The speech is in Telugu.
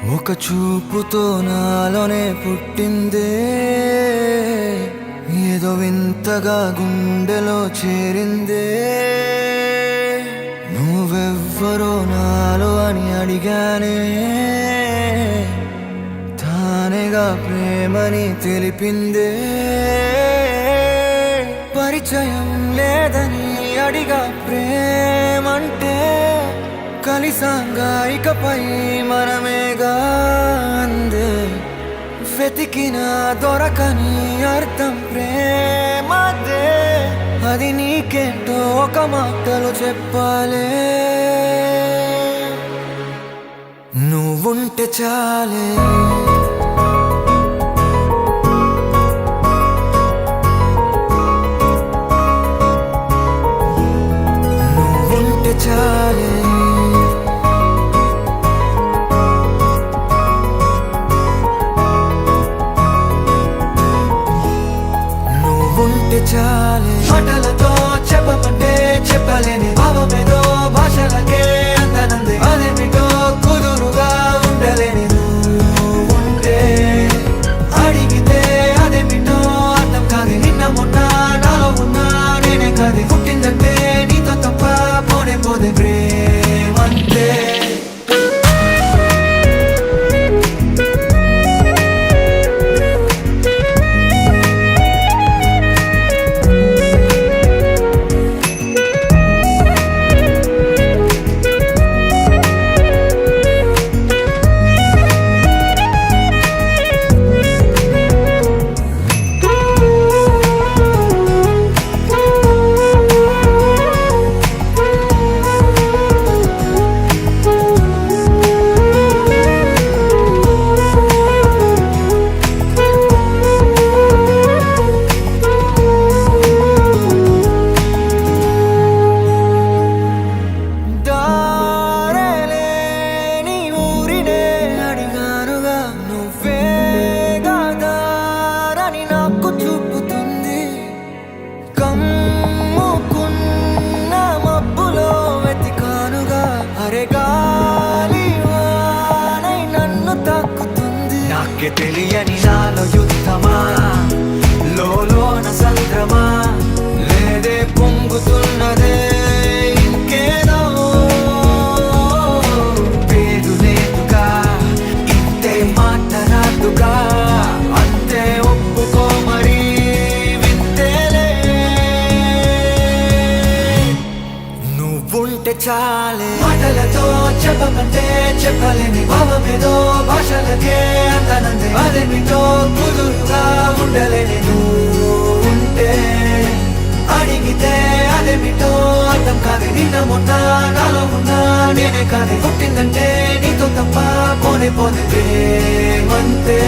ఒక చూపుతో నాలోనే పుట్టిందే, ఏదో వింతగా గుండెలో చేరిందే. నువ్వెవ్వరో నాలో అని అడిగానే, తానేగా ప్రేమని తెలిపిందే. పరిచయం లేదని అడిగా ప్రేమంటే, కలిసాంగా ఇకపై మనమేగా అందే. వెతికినా దొరకని అర్థం ప్రేమదే, అది నీకేంటో ఒక మాటలో చెప్పాలే. నువ్వుంటే చాలే, నువ్వుంటే చాలే, నువ్వుంటే చాలే. మాటలతో చెప్పమంటే చెప్పలేని భావమేదో భాషలకే అందనంది. అదేమిటో కుదురుగా ఉండలేని నువ్వుంటే, అడిగితే అదేమిటో అర్థం కాదు. నిన్న మొన్న నాలో ఉన్నా నేనే కాదు. పుట్టిందంటే నీతో తప్ప పోనే పోదే ప్రేమంతే. నాకే తెలియని నాలో యుద్ధమా, లోన సంద్రమా, లేదే పొంగుతున్నదే ఇంకేదో. పేరు లేదుగా, ఇంతే మాట రాదుగా, అంతే ఒప్పుకో మరి వింతేలే. నువ్వుంటే చాలే, మాటలతో చెప్పమంటే చెప్పలేని భావమేదో భాషలకే అందనంది. అదేమిటో కుదురుగా ఉండలేని నువ్వుంటే, అడిగితే అదేమిటో అర్థం కాదు. నిన్న మొన్న నాలో ఉన్నా నేనే కాదు. పుట్టిందంటే నీతో తప్ప పోనే పోతే ప్రేమంతే.